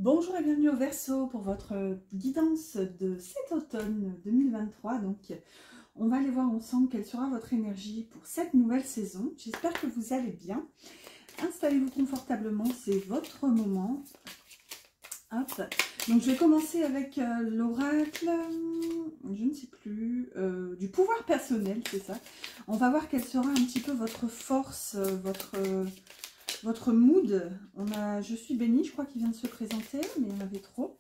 Bonjour et bienvenue au Verseau pour votre guidance de cet automne 2023. Donc, on va aller voir ensemble quelle sera votre énergie pour cette nouvelle saison. J'espère que vous allez bien. Installez-vous confortablement, c'est votre moment. Hop. Donc, je vais commencer avec l'oracle, je ne sais plus, du pouvoir personnel, c'est ça. On va voir quelle sera un petit peu votre force, votre mood. On a Je suis bénie, je crois qu'il vient de se présenter, mais il y en avait trop.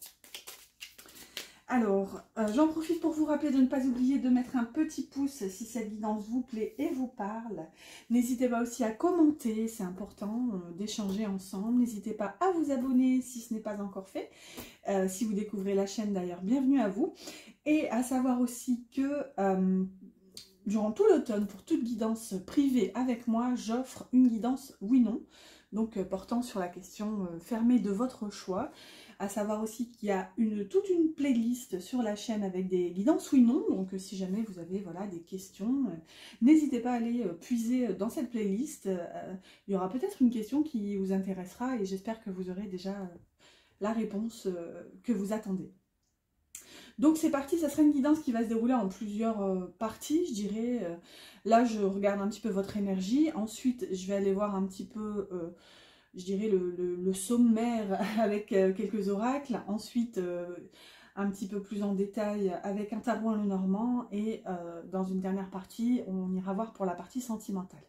Alors, j'en profite pour vous rappeler de ne pas oublier de mettre un petit pouce si cette guidance vous plaît et vous parle. N'hésitez pas aussi à commenter, c'est important d'échanger ensemble. N'hésitez pas à vous abonner si ce n'est pas encore fait. Si vous découvrez la chaîne d'ailleurs, bienvenue à vous. Et à savoir aussi que durant tout l'automne, pour toute guidance privée avec moi, j'offre une guidance oui-non. Donc portant sur la question fermée de votre choix. À savoir aussi qu'il y a toute une playlist sur la chaîne avec des guidances oui-non. Donc si jamais vous avez des questions, n'hésitez pas à aller puiser dans cette playlist. Il y aura peut-être une question qui vous intéressera et j'espère que vous aurez déjà la réponse que vous attendez. Donc c'est parti, ça sera une guidance qui va se dérouler en plusieurs parties, je dirais. Là, je regarde un petit peu votre énergie. Ensuite, je vais aller voir un petit peu, je dirais, le sommaire avec quelques oracles. Ensuite, un petit peu plus en détail avec un tarot en Lenormand. Et dans une dernière partie, on ira voir pour la partie sentimentale.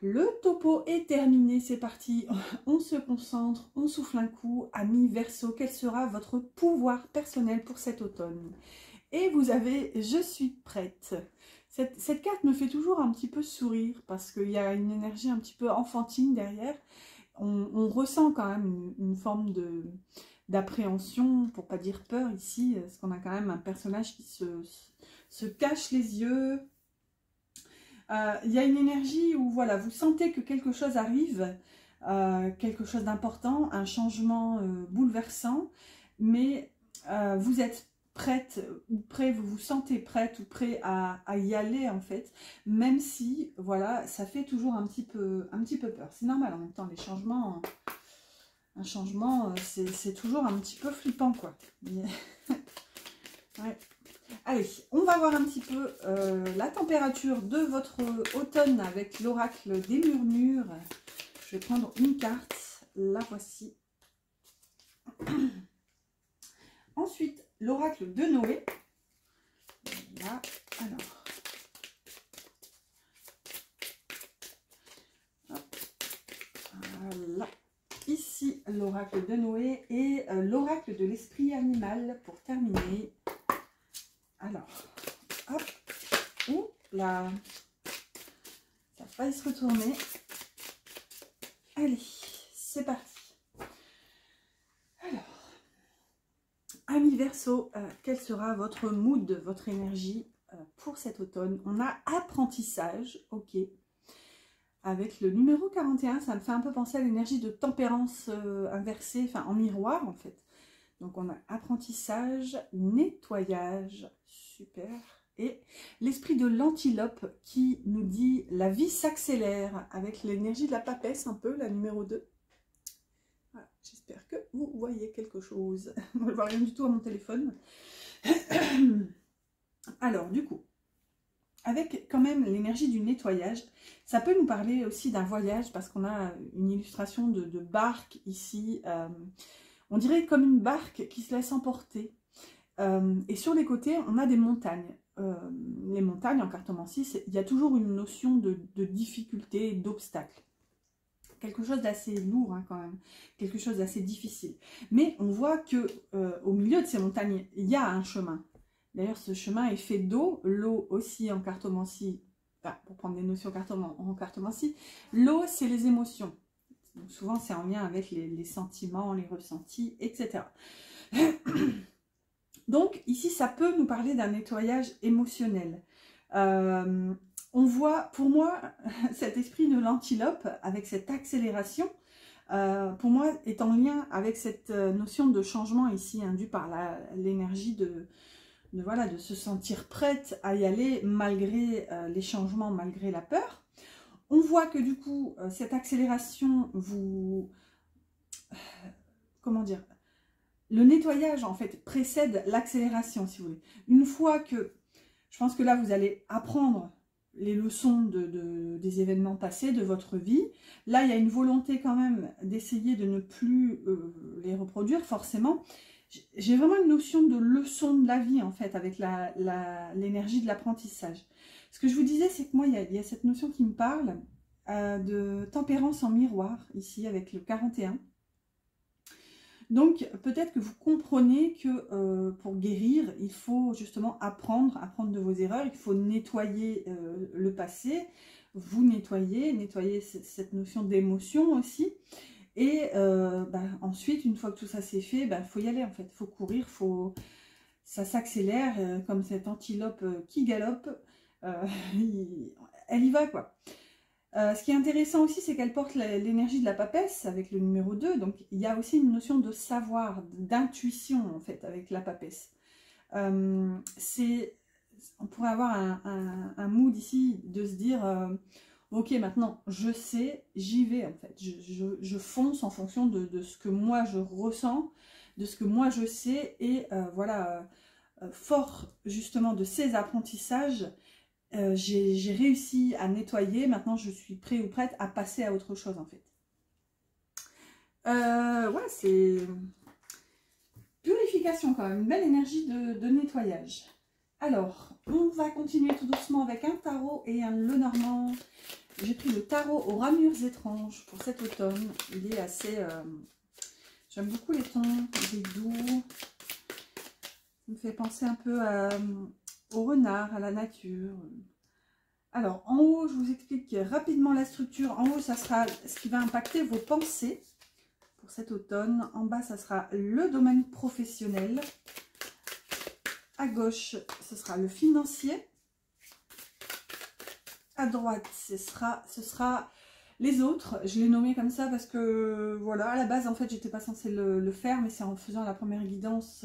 Le topo est terminé, c'est parti, on se concentre, on souffle un coup. Amis Verseau, quel sera votre pouvoir personnel pour cet automne? Et vous avez « Je suis prête ». Cette carte me fait toujours un petit peu sourire parce qu'il y a une énergie un petit peu enfantine derrière. On ressent quand même une forme d'appréhension, pour pas dire peur ici, parce qu'on a quand même un personnage qui se cache les yeux. Il y a une énergie où voilà, vous sentez que quelque chose arrive, quelque chose d'important, un changement bouleversant, mais vous êtes prête ou prêt, vous vous sentez prête ou prêt à y aller en fait, même si voilà, ça fait toujours un petit peu peur. C'est normal en même temps, les changements, un changement, c'est toujours un petit peu flippant quoi. Ouais. Allez, on va voir un petit peu la température de votre automne avec l'oracle des murmures. Je vais prendre une carte, la voici. Ensuite, l'oracle de Noé. Voilà, alors. Hop. Voilà. Ici, l'oracle de Noé et l'oracle de l'esprit animal pour terminer. Alors, hop, ouh là, ça a failli se retourner. Allez, c'est parti. Alors, amis Verseau, quel sera votre mood, votre énergie pour cet automne? On a apprentissage, ok. Avec le numéro 41, ça me fait un peu penser à l'énergie de tempérance inversée, enfin en miroir en fait. Donc on a apprentissage, nettoyage, super. Et l'esprit de l'antilope qui nous dit la vie s'accélère avec l'énergie de la papesse un peu, la numéro 2. Voilà, j'espère que vous voyez quelque chose. Je ne vois rien du tout à mon téléphone. Alors du coup, avec quand même l'énergie du nettoyage, ça peut nous parler aussi d'un voyage parce qu'on a une illustration de barque ici. On dirait comme une barque qui se laisse emporter. Et sur les côtés, on a des montagnes. Les montagnes, en cartomancie, il y a toujours une notion de difficulté, d'obstacle. Quelque chose d'assez lourd hein, quand même, quelque chose d'assez difficile. Mais on voit que au milieu de ces montagnes, il y a un chemin. D'ailleurs, ce chemin est fait d'eau. L'eau aussi en cartomancie, enfin, pour prendre des notions en cartomancie, l'eau, c'est les émotions. Donc, souvent, c'est en lien avec les sentiments, les ressentis, etc. Donc, ici, ça peut nous parler d'un nettoyage émotionnel. On voit, pour moi, cet esprit de l'antilope, avec cette accélération, pour moi, est en lien avec cette notion de changement ici, induit par l'énergie de se sentir prête à y aller malgré les changements, malgré la peur. On voit que du coup, cette accélération vous comment dire, le nettoyage en fait précède l'accélération, si vous voulez. Une fois que, je pense que là vous allez apprendre les leçons des événements passés, de votre vie. Là, il y a une volonté quand même d'essayer de ne plus les reproduire, forcément. J'ai vraiment une notion de leçon de la vie, en fait, avec l'énergie de l'apprentissage. Ce que je vous disais, c'est que moi, il y a cette notion qui me parle de tempérance en miroir, ici, avec le 41. Donc, peut-être que vous comprenez que pour guérir, il faut justement apprendre de vos erreurs, il faut nettoyer le passé, vous nettoyer cette notion d'émotion aussi. Et ensuite, une fois que tout ça c'est fait, il faut y aller en fait, il faut courir, ça s'accélère comme cette antilope qui galope, elle y va quoi. Ce qui est intéressant aussi, c'est qu'elle porte l'énergie de la papesse avec le numéro 2. Donc, il y a aussi une notion de savoir, d'intuition, en fait, avec la papesse. On pourrait avoir un mood ici de se dire, ok, maintenant, je sais, j'y vais, en fait. Je fonce en fonction de ce que moi, je ressens, de ce que moi, je sais. Et voilà, fort, justement, de ces apprentissages, j'ai réussi à nettoyer, maintenant je suis prêt ou prête à passer à autre chose en fait. Ouais, c'est purification quand même, une belle énergie de nettoyage. Alors, on va continuer tout doucement avec un tarot et un Lenormand. J'ai pris le tarot aux ramures étranges pour cet automne. Il est assez... j'aime beaucoup les tons, il est doux. Ça me fait penser un peu au renard, à la nature. Alors, en haut, je vous explique rapidement la structure. En haut, ça sera ce qui va impacter vos pensées pour cet automne. En bas, ça sera le domaine professionnel. À gauche, ce sera le financier. À droite, ce sera les autres. Je l'ai nommé comme ça parce que, voilà, à la base, en fait, j'étais pas censée le faire, mais c'est en faisant la première guidance,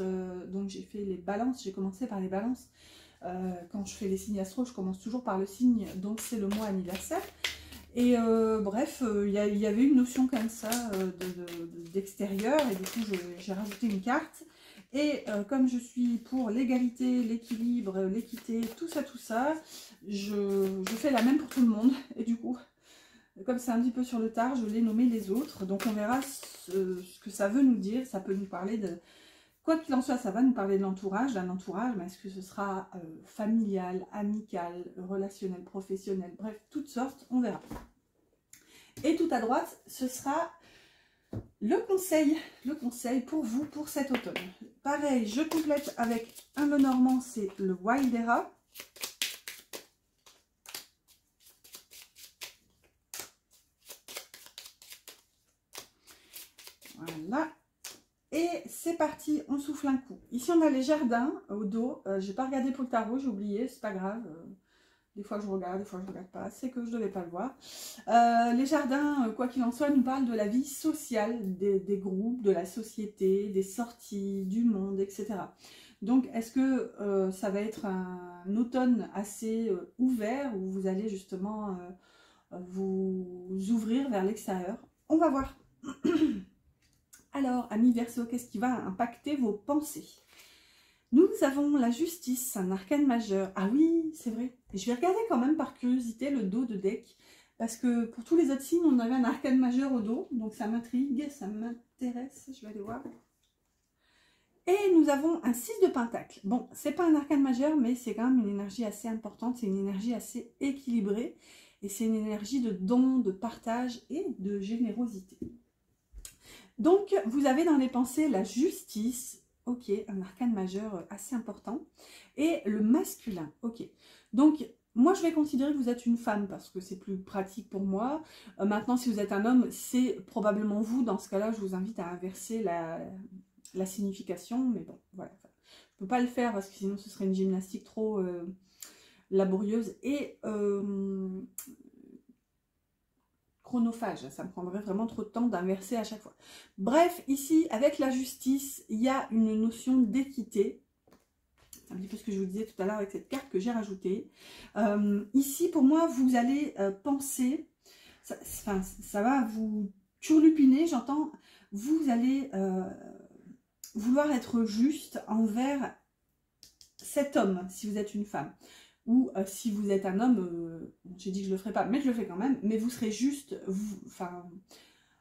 donc j'ai fait les balances. J'ai commencé par les balances. Quand je fais les signes astro, je commence toujours par le signe, donc c'est le mois anniversaire. Et bref, il y avait une notion comme ça d'extérieur, et du coup j'ai rajouté une carte. Et comme je suis pour l'égalité, l'équilibre, l'équité, tout ça, je fais la même pour tout le monde. Et du coup, comme c'est un petit peu sur le tard, je l'ai nommé les autres. Donc on verra ce que ça veut nous dire. Ça peut nous parler de... Quoi qu'il en soit, ça va nous parler de l'entourage, d'un entourage, mais est-ce que ce sera familial, amical, relationnel, professionnel, bref, toutes sortes, on verra. Et tout à droite, ce sera le conseil pour vous, pour cet automne. Pareil, je complète avec un Lenormand, c'est le Wildera. Voilà. Et c'est parti, on souffle un coup. Ici, on a les jardins au dos. J'ai pas regardé pour le tarot, j'ai oublié, c'est pas grave. Des fois, je regarde, des fois, je regarde pas. C'est que je devais pas le voir. Les jardins, quoi qu'il en soit, nous parlent de la vie sociale, des groupes, de la société, des sorties, du monde, etc. Donc, est-ce que ça va être un automne assez ouvert où vous allez justement vous ouvrir vers l'extérieur? On va voir. Alors, amis Verseau, qu'est-ce qui va impacter vos pensées? Nous avons la justice, un arcane majeur. Ah oui, c'est vrai. Et je vais regarder quand même par curiosité le dos de deck. Parce que pour tous les autres signes, on avait un arcane majeur au dos. Donc ça m'intrigue, ça m'intéresse. Je vais aller voir. Et nous avons un 6 de pentacle. Bon, c'est pas un arcane majeur, mais c'est quand même une énergie assez importante. C'est une énergie assez équilibrée. Et c'est une énergie de don, de partage et de générosité. Donc, vous avez dans les pensées la justice, ok, un arcane majeur assez important, et le masculin, ok. Donc, moi, je vais considérer que vous êtes une femme, parce que c'est plus pratique pour moi. Maintenant, si vous êtes un homme, c'est probablement vous. Dans ce cas-là, je vous invite à inverser la signification, mais bon, voilà. Je ne peux pas le faire, parce que sinon, ce serait une gymnastique trop laborieuse et... chronophage, ça me prendrait vraiment trop de temps d'inverser à chaque fois. Bref, ici, avec la justice, il y a une notion d'équité. C'est un petit peu ce que je vous disais tout à l'heure avec cette carte que j'ai rajoutée. Ici, pour moi, vous allez penser, ça va vous turlupiner, j'entends, vous allez vouloir être juste envers cet homme, si vous êtes une femme. Ou si vous êtes un homme, j'ai dit que je le ferai pas, mais je le fais quand même, mais vous serez juste,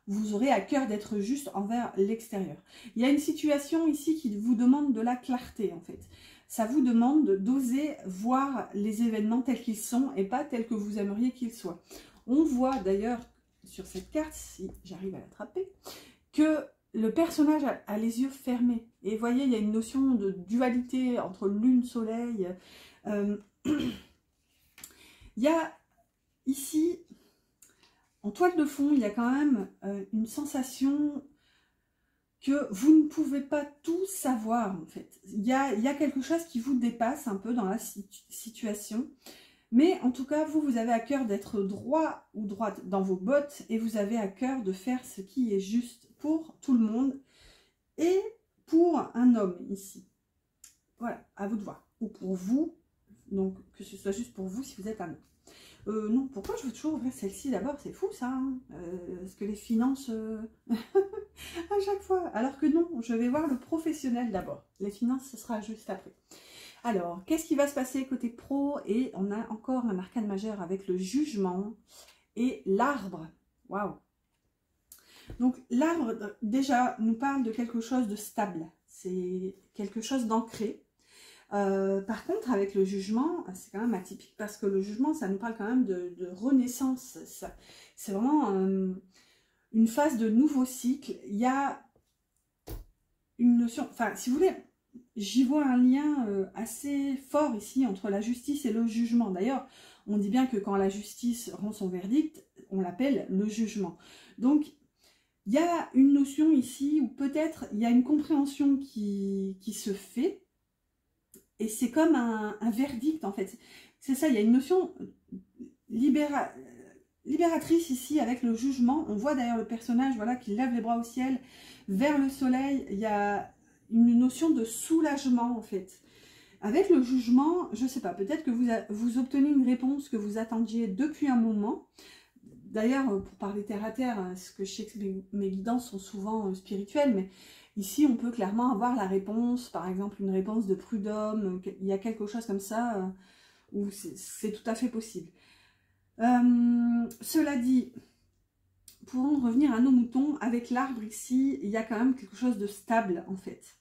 vous aurez à cœur d'être juste envers l'extérieur. Il y a une situation ici qui vous demande de la clarté, en fait. Ça vous demande d'oser voir les événements tels qu'ils sont et pas tels que vous aimeriez qu'ils soient. On voit d'ailleurs sur cette carte, si j'arrive à l'attraper, que le personnage a les yeux fermés. Et vous voyez, il y a une notion de dualité entre lune, soleil. Il y a ici, en toile de fond, il y a quand même une sensation que vous ne pouvez pas tout savoir, en fait. Il y a quelque chose qui vous dépasse un peu dans la situation. Mais en tout cas, vous avez à cœur d'être droit ou droite dans vos bottes et vous avez à cœur de faire ce qui est juste pour tout le monde et pour un homme ici. Voilà, à vous de voir. Ou pour vous, donc que ce soit juste pour vous si vous êtes un homme. Non, pourquoi je veux toujours ouvrir celle-ci d'abord? C'est fou ça, hein, parce que les finances, à chaque fois. Alors que non, je vais voir le professionnel d'abord. Les finances, ce sera juste après. Alors, qu'est-ce qui va se passer côté pro? Et on a encore un arcane majeur avec le jugement et l'arbre. Waouh! Donc, l'arbre, déjà, nous parle de quelque chose de stable. C'est quelque chose d'ancré. Par contre, avec le jugement, c'est quand même atypique parce que le jugement, ça nous parle quand même de renaissance. C'est vraiment une phase de nouveau cycle. Il y a une notion, enfin, si vous voulez, j'y vois un lien assez fort ici entre la justice et le jugement. D'ailleurs, on dit bien que quand la justice rend son verdict, on l'appelle le jugement. Donc, il y a une notion ici où peut-être il y a une compréhension qui se fait. Et c'est comme un verdict, en fait. C'est ça, il y a une notion libératrice ici avec le jugement. On voit d'ailleurs le personnage, voilà, qui lève les bras au ciel, vers le soleil. Il y a une notion de soulagement, en fait. Avec le jugement, je ne sais pas, peut-être que vous obtenez une réponse que vous attendiez depuis un moment. D'ailleurs, pour parler terre à terre, ce que je sais que mes guidances sont souvent spirituelles, mais ici, on peut clairement avoir la réponse, par exemple, une réponse de prud'homme, il y a quelque chose comme ça, où c'est tout à fait possible. Cela dit, pour en revenir à nos moutons, avec l'arbre ici, il y a quand même quelque chose de stable, en fait.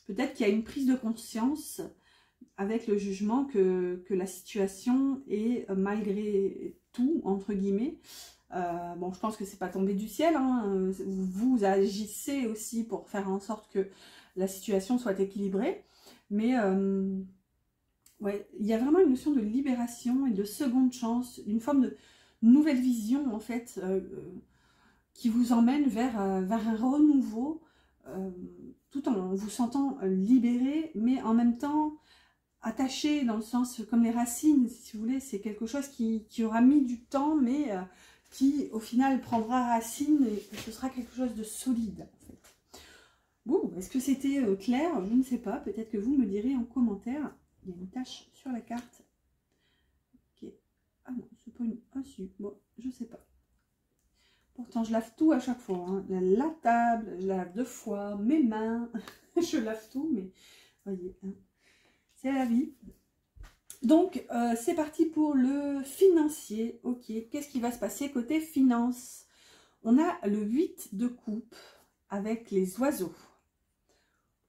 Peut-être qu'il y a une prise de conscience avec le jugement que la situation est, malgré tout, entre guillemets, bon, je pense que c'est pas tombé du ciel, hein, vous agissez aussi pour faire en sorte que la situation soit équilibrée, mais ouais, il y a vraiment une notion de libération et de seconde chance, une forme de nouvelle vision en fait, qui vous emmène vers un renouveau, tout en vous sentant libéré, mais en même temps attaché dans le sens comme les racines, si vous voulez, c'est quelque chose qui aura mis du temps, mais qui au final prendra racine et ce sera quelque chose de solide en fait. Bon, est-ce que c'était clair? Je ne sais pas, peut-être que vous me direz en commentaire. Il y a une tache sur la carte. Ok. Ah non, c'est pas une... Ah si, bon, je sais pas. Pourtant, je lave tout à chaque fois. Hein. La table, je la lave 2 fois, mes mains, je lave tout, mais voyez, hein. C'est la vie. Donc, c'est parti pour le financier. Ok, qu'est-ce qui va se passer côté finance? On a le 8 de coupe avec les oiseaux.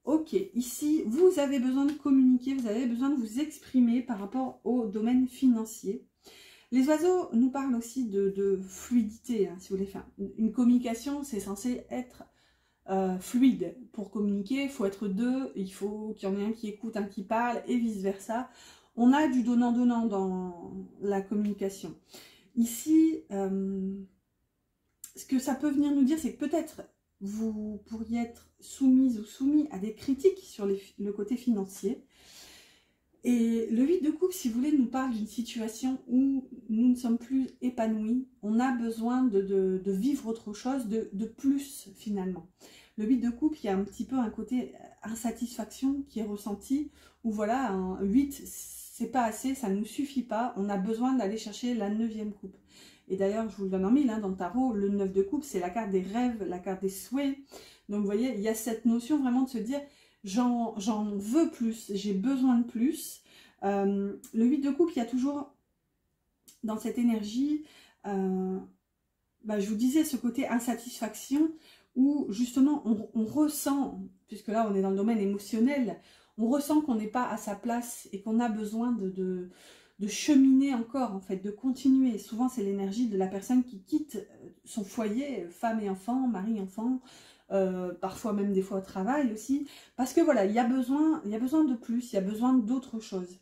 Ok, ici, vous avez besoin de communiquer, vous avez besoin de vous exprimer par rapport au domaine financier. Les oiseaux nous parlent aussi de fluidité, hein, si vous voulez faire. Une communication, c'est censé être fluide. Pour communiquer, il faut être deux, il faut qu'il y en ait un qui écoute, un qui parle, et vice-versa. On a du donnant-donnant dans la communication. Ici, ce que ça peut venir nous dire, c'est que peut-être vous pourriez être soumise ou soumis à des critiques sur le côté financier. Et le 8 de coupe, si vous voulez, nous parle d'une situation où nous ne sommes plus épanouis. On a besoin de vivre autre chose, de plus finalement. Le 8 de coupe, il y a un petit peu un côté insatisfaction qui est ressenti, où voilà, un 8, c'est pas assez, ça ne nous suffit pas. On a besoin d'aller chercher la 9e coupe. Et d'ailleurs, je vous le donne en mille, hein, dans le tarot, le 9 de coupe, c'est la carte des rêves, la carte des souhaits. Donc, vous voyez, il y a cette notion vraiment de se dire, j'en veux plus, j'ai besoin de plus. Le 8 de coupe, il y a toujours, dans cette énergie, je vous disais, ce côté insatisfaction, où justement, on ressent, puisque là, on est dans le domaine émotionnel, on ressent qu'on n'est pas à sa place et qu'on a besoin de cheminer encore, en fait, de continuer. Souvent, c'est l'énergie de la personne qui quitte son foyer, femme et enfant, mari, enfant, parfois même des fois au travail aussi, parce que voilà, il y a besoin de plus, il y a besoin d'autre chose.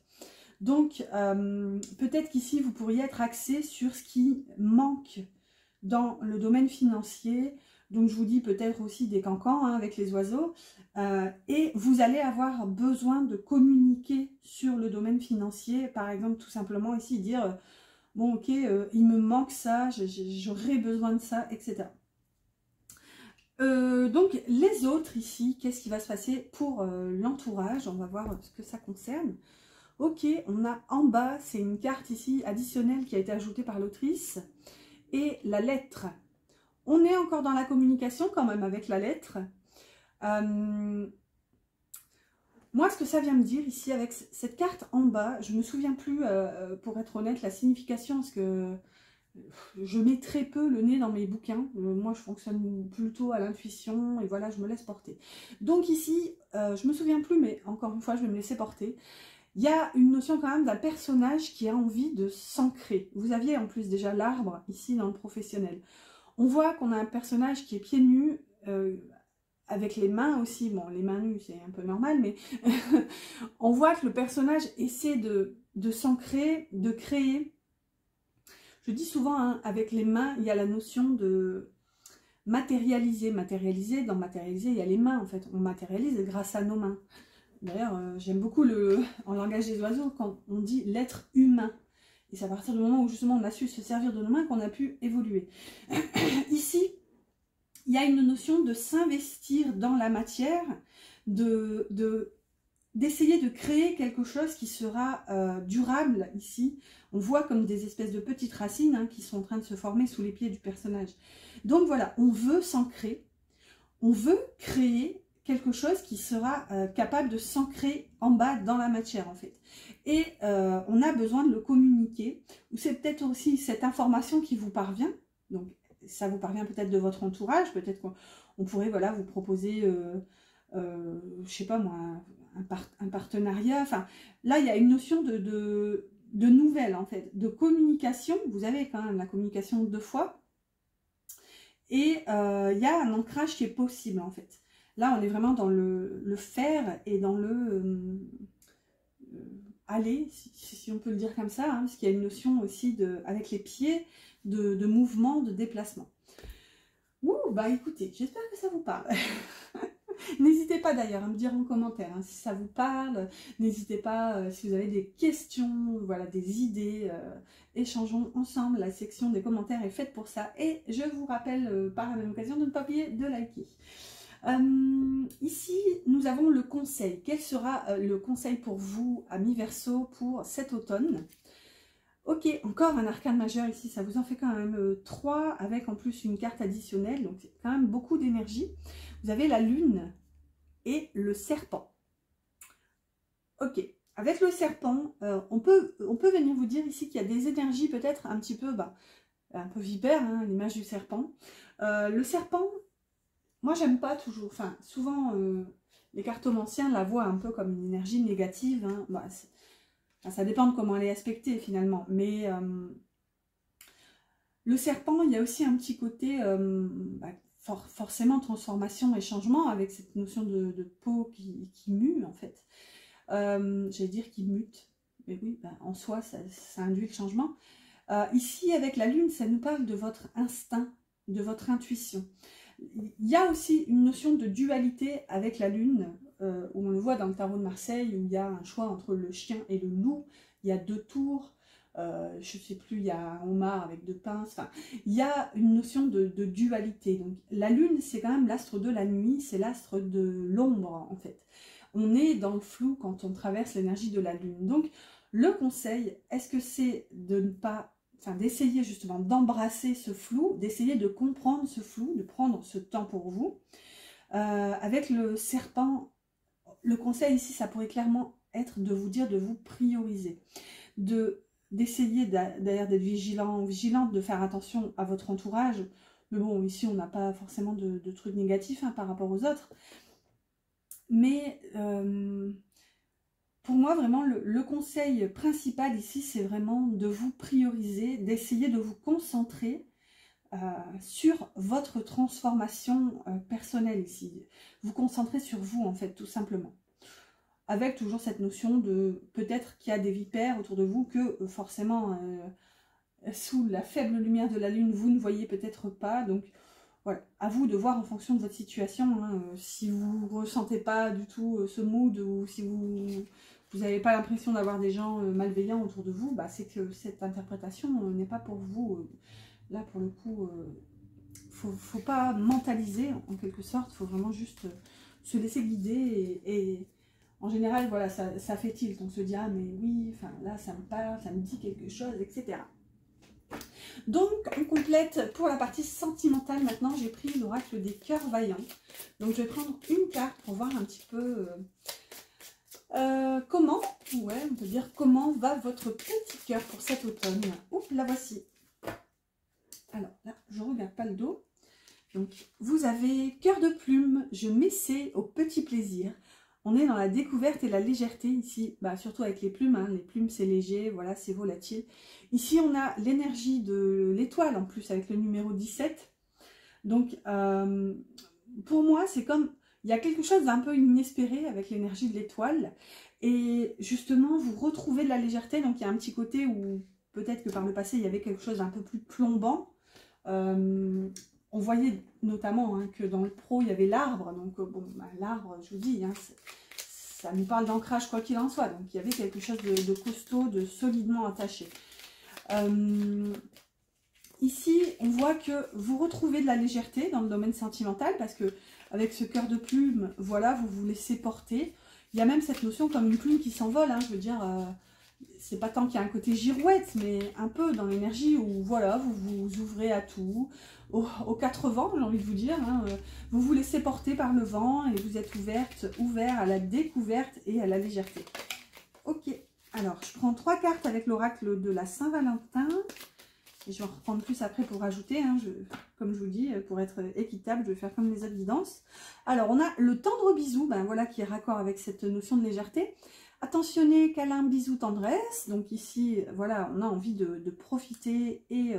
Donc, peut-être qu'ici, vous pourriez être axé sur ce qui manque dans le domaine financier. Donc, je vous dis peut-être aussi des cancans, hein, avec les oiseaux. Et vous allez avoir besoin de communiquer sur le domaine financier. Par exemple, tout simplement ici, dire, bon, ok, il me manque ça, j'aurais besoin de ça, etc. Donc, les autres ici, qu'est-ce qui va se passer pour l'entourage? On va voir ce que ça concerne. Ok, on a en bas, c'est une carte ici additionnelle qui a été ajoutée par l'autrice. Et la lettre. On est encore dans la communication quand même avec la lettre. Moi, ce que ça vient me dire ici, avec cette carte en bas, je ne me souviens plus, pour être honnête, la signification, parce que je mets très peu le nez dans mes bouquins. Moi, je fonctionne plutôt à l'intuition, et voilà, je me laisse porter. Donc ici, je ne me souviens plus, mais encore une fois, je vais me laisser porter. Il y a une notion quand même d'un personnage qui a envie de s'ancrer. Vous aviez en plus déjà l'arbre ici dans le professionnel. On voit qu'on a un personnage qui est pieds nus, avec les mains aussi. Bon, les mains nues, c'est un peu normal, mais on voit que le personnage essaie de s'ancrer, de créer. Je dis souvent, hein, avec les mains, il y a la notion de matérialiser. Matérialiser, dans matérialiser, il y a les mains en fait. On matérialise grâce à nos mains. D'ailleurs, j'aime beaucoup en langage des oiseaux quand on dit l'être humain. Et c'est à partir du moment où justement on a su se servir de nos mains qu'on a pu évoluer. Ici, il y a une notion de s'investir dans la matière, d'essayer de créer quelque chose qui sera durable ici. On voit comme des espèces de petites racines, hein, qui sont en train de se former sous les pieds du personnage. Donc voilà, on veut s'ancrer, on veut créer quelque chose qui sera capable de s'ancrer en bas dans la matière en fait. Et on a besoin de le communiquer, ou c'est peut-être aussi cette information qui vous parvient, donc ça vous parvient peut-être de votre entourage, peut-être qu'on pourrait voilà, vous proposer, je sais pas moi, un partenariat, enfin là il y a une notion de nouvelle en fait, de communication. Vous avez quand même la communication 2 fois, et il y a un ancrage qui est possible en fait. Là, on est vraiment dans le faire et dans le aller, si on peut le dire comme ça, hein, parce qu'il y a une notion aussi, avec les pieds, de mouvement, de déplacement. Ouh, bah écoutez, j'espère que ça vous parle. N'hésitez pas d'ailleurs à me dire en commentaire, hein, si ça vous parle. N'hésitez pas, si vous avez des questions, voilà, des idées, échangeons ensemble. La section des commentaires est faite pour ça. Et je vous rappelle par la même occasion de ne pas oublier de liker. Ici, nous avons le conseil. Quel sera le conseil pour vous, amis Verseau, pour cet automne? Ok, encore un arcane majeur ici, ça vous en fait quand même 3, avec en plus une carte additionnelle, donc c'est quand même beaucoup d'énergie. Vous avez la lune et le serpent. Ok, avec le serpent, on peut venir vous dire ici qu'il y a des énergies peut-être un petit peu, un peu vipère, hein, l'image du serpent. Le serpent, moi j'aime pas toujours, enfin souvent les cartomanciens la voient un peu comme une énergie négative, hein. Ça dépend de comment elle est aspectée finalement, mais le serpent, il y a aussi un petit côté forcément transformation et changement, avec cette notion de peau qui mue en fait. J'allais dire qui mute, mais oui, en soi ça induit le changement. Ici avec la lune, ça nous parle de votre instinct, de votre intuition. Il y a aussi une notion de dualité avec la lune, où on le voit dans le tarot de Marseille, où il y a un choix entre le chien et le loup. Il y a 2 tours, je ne sais plus, il y a un homard avec 2 pinces. Enfin, il y a une notion de dualité. Donc, la lune, c'est quand même l'astre de la nuit, c'est l'astre de l'ombre en fait. On est dans le flou quand on traverse l'énergie de la lune. Donc, le conseil, est-ce que c'est de ne pas d'essayer justement d'embrasser ce flou, d'essayer de comprendre ce flou, de prendre ce temps pour vous. Avec le serpent, le conseil ici, ça pourrait clairement être de vous dire de vous prioriser, d'essayer d'ailleurs d'être vigilant, vigilante, de faire attention à votre entourage. Mais bon, ici, on n'a pas forcément de trucs négatifs par rapport aux autres. Mais pour moi, vraiment, le conseil principal ici, c'est vraiment de vous prioriser, d'essayer de vous concentrer sur votre transformation personnelle ici. Vous concentrer sur vous, en fait, tout simplement. Avec toujours cette notion de peut-être qu'il y a des vipères autour de vous que forcément, sous la faible lumière de la lune, vous ne voyez peut-être pas. Donc, voilà, à vous de voir en fonction de votre situation. Si vous ne ressentez pas du tout ce mood ou si vous n'avez pas l'impression d'avoir des gens malveillants autour de vous, bah, c'est que cette interprétation n'est pas pour vous. Là, pour le coup, faut pas mentaliser en quelque sorte. Il faut vraiment juste se laisser guider et en général, voilà, ça fait tilt. On se dit, ah mais oui, enfin là, ça me parle, ça me dit quelque chose, etc. Donc, on complète pour la partie sentimentale. Maintenant, j'ai pris l'oracle des cœurs vaillants. Donc, je vais prendre une carte pour voir un petit peu comment, ouais, on peut dire comment va votre petit cœur pour cet automne. Oups, la voici. Alors, là, je ne regarde pas le dos. Donc, vous avez cœur de plume, je m'essaie au petit plaisir. On est dans la découverte et la légèreté ici, bah, surtout avec les plumes. Les plumes, c'est léger, voilà, c'est volatile. Ici, on a l'énergie de l'étoile en plus avec le numéro 17. Donc, pour moi, c'est comme, il y a quelque chose d'un peu inespéré avec l'énergie de l'étoile. Et justement, vous retrouvez de la légèreté. Donc, il y a un petit côté où peut-être que par le passé, il y avait quelque chose d'un peu plus plombant. On voyait notamment que dans le pro, il y avait l'arbre. Donc, bon, bah, l'arbre, je vous dis, ça nous parle d'ancrage quoi qu'il en soit. Donc, il y avait quelque chose de costaud, de solidement attaché. Ici, on voit que vous retrouvez de la légèreté dans le domaine sentimental parce que avec ce cœur de plume, voilà, vous vous laissez porter. Il y a même cette notion comme une plume qui s'envole. Je veux dire, c'est pas tant qu'il y a un côté girouette, mais un peu dans l'énergie où, voilà, vous vous ouvrez à tout, aux quatre vents, j'ai envie de vous dire. Vous vous laissez porter par le vent et vous êtes ouvert à la découverte et à la légèreté. Ok, alors je prends 3 cartes avec l'oracle de la Saint-Valentin. Et je vais en reprendre plus après pour rajouter, comme je vous dis, pour être équitable, je vais faire comme les autres guidances. Alors, on a le tendre bisou, ben voilà, qui est raccord avec cette notion de légèreté. Attentionné, câlin, bisou, tendresse. Donc ici, voilà, on a envie de profiter et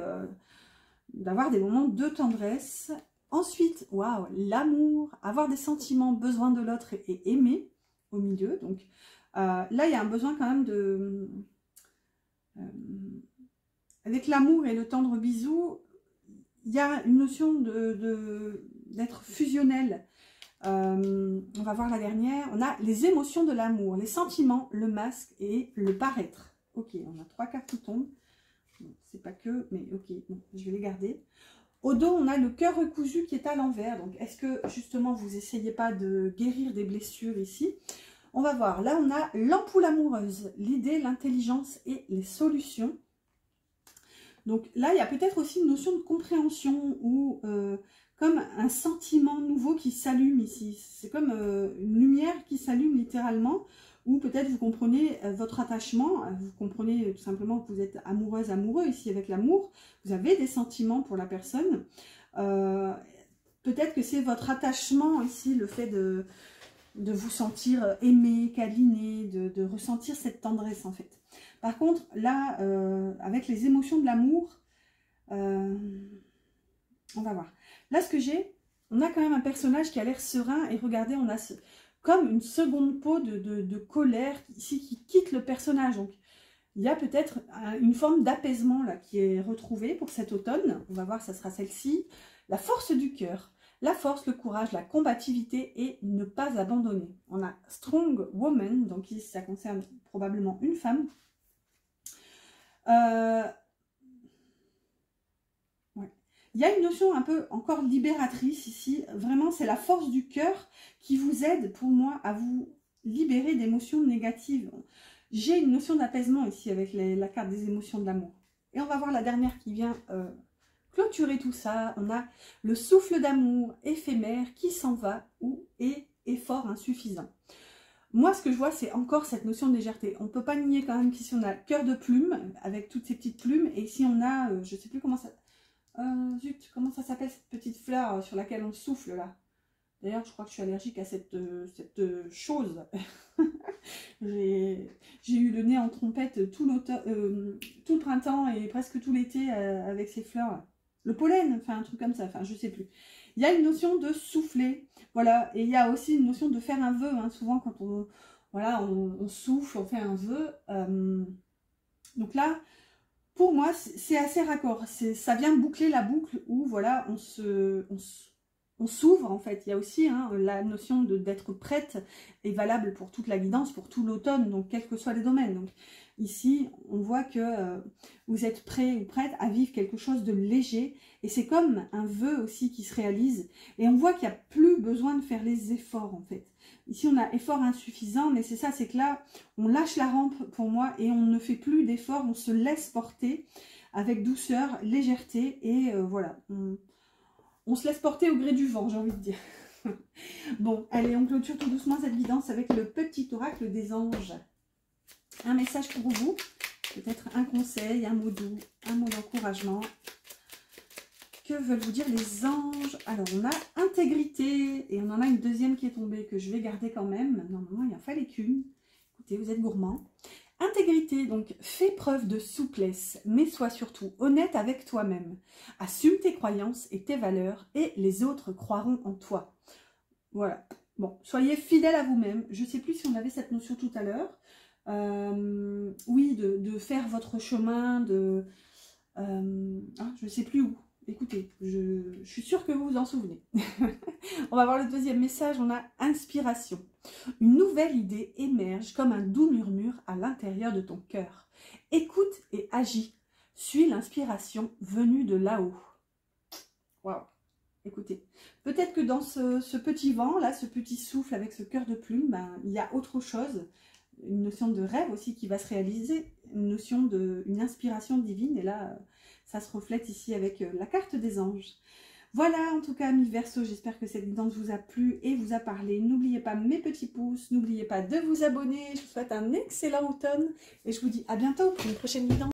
d'avoir des moments de tendresse. Ensuite, waouh, l'amour, avoir des sentiments, besoin de l'autre et aimer au milieu. Donc là, il y a un besoin quand même de... avec l'amour et le tendre bisou, il y a une notion d'être fusionnel. On va voir la dernière. On a les émotions de l'amour, les sentiments, le masque et le paraître. Ok, on a 3 cartes qui tombent. Bon, c'est pas que, mais ok, bon, je vais les garder. Au dos, on a le cœur recousu qui est à l'envers. Donc, est-ce que justement, vous essayez pas de guérir des blessures ici? On va voir. Là, on a l'ampoule amoureuse, l'idée, l'intelligence et les solutions. Donc là, il y a peut-être aussi une notion de compréhension ou comme un sentiment nouveau qui s'allume ici. C'est comme une lumière qui s'allume littéralement, ou peut-être vous comprenez votre attachement, vous comprenez tout simplement que vous êtes amoureuse, amoureux ici avec l'amour, vous avez des sentiments pour la personne. Peut-être que c'est votre attachement ici, le fait de vous sentir aimé, câliné, de ressentir cette tendresse en fait. Par contre, là, avec les émotions de l'amour, on va voir. Là, ce que j'ai, on a quand même un personnage qui a l'air serein. Et regardez, on a comme une seconde peau de colère ici qui quitte le personnage. Donc, il y a peut-être une forme d'apaisement là qui est retrouvée pour cet automne. On va voir, ça sera celle-ci. La force du cœur. La force, le courage, la combativité et ne pas abandonner. On a Strong Woman, donc ici, ça concerne probablement une femme. Ouais. Il y a une notion un peu encore libératrice ici. Vraiment, c'est la force du cœur qui vous aide, pour moi, à vous libérer d'émotions négatives. J'ai une notion d'apaisement ici avec la carte des émotions de l'amour. Et on va voir la dernière qui vient clôturer tout ça. On a le souffle d'amour éphémère qui s'en va ou est effort insuffisant. Moi, ce que je vois, c'est encore cette notion de légèreté. On ne peut pas nier quand même qu'ici, on a cœur de plume, avec toutes ces petites plumes. Et ici, on a, je ne sais plus comment ça... zut, comment ça s'appelle cette petite fleur sur laquelle on souffle, là? D'ailleurs, je crois que je suis allergique à cette chose. J'ai eu le nez en trompette tout le printemps et presque tout l'été avec ces fleurs. Le pollen, enfin un truc comme ça, enfin je sais plus. Il y a une notion de souffler, voilà, et il y a aussi une notion de faire un vœu, hein. Souvent quand on souffle, on fait un vœu. Donc là, pour moi, c'est assez raccord. Ça vient boucler la boucle où voilà, on s'ouvre en fait. Il y a aussi la notion d'être prête est valable pour toute la guidance, pour tout l'automne, donc quels que soient les domaines. Donc ici, on voit que vous êtes prêt ou prête à vivre quelque chose de léger. Et c'est comme un vœu aussi qui se réalise. Et on voit qu'il n'y a plus besoin de faire les efforts en fait. Ici, on a effort insuffisant, mais c'est ça, c'est que là, on lâche la rampe pour moi et on ne fait plus d'efforts, on se laisse porter avec douceur, légèreté et voilà. On se laisse porter au gré du vent, j'ai envie de dire. Bon, allez, on clôture tout doucement cette guidance avec le petit oracle des anges. Un message pour vous, peut-être un conseil, un mot doux, un mot d'encouragement. Que veulent vous dire les anges? Alors, on a intégrité, et on en a une deuxième qui est tombée, que je vais garder quand même. Normalement, il en fallait qu'une. Écoutez, vous êtes gourmand. Intégrité, donc, fais preuve de souplesse, mais sois surtout honnête avec toi-même. Assume tes croyances et tes valeurs, et les autres croiront en toi. Voilà. Bon, soyez fidèle à vous-même. Je ne sais plus si on avait cette notion tout à l'heure. Oui, de faire votre chemin, je ne sais plus où. Écoutez, je suis sûre que vous vous en souvenez. On va voir le deuxième message, on a inspiration. Une nouvelle idée émerge comme un doux murmure à l'intérieur de ton cœur. Écoute et agis. Suis l'inspiration venue de là-haut. Waouh! Écoutez, peut-être que dans ce petit vent, là, ce petit souffle avec ce cœur de plume, ben, il y a autre chose. Une notion de rêve aussi qui va se réaliser, une inspiration divine, et là, ça se reflète ici avec la carte des anges. Voilà, en tout cas, amis Verseaux, j'espère que cette guidance vous a plu et vous a parlé. N'oubliez pas mes petits pouces, n'oubliez pas de vous abonner. Je vous souhaite un excellent automne et je vous dis à bientôt pour une prochaine guidance.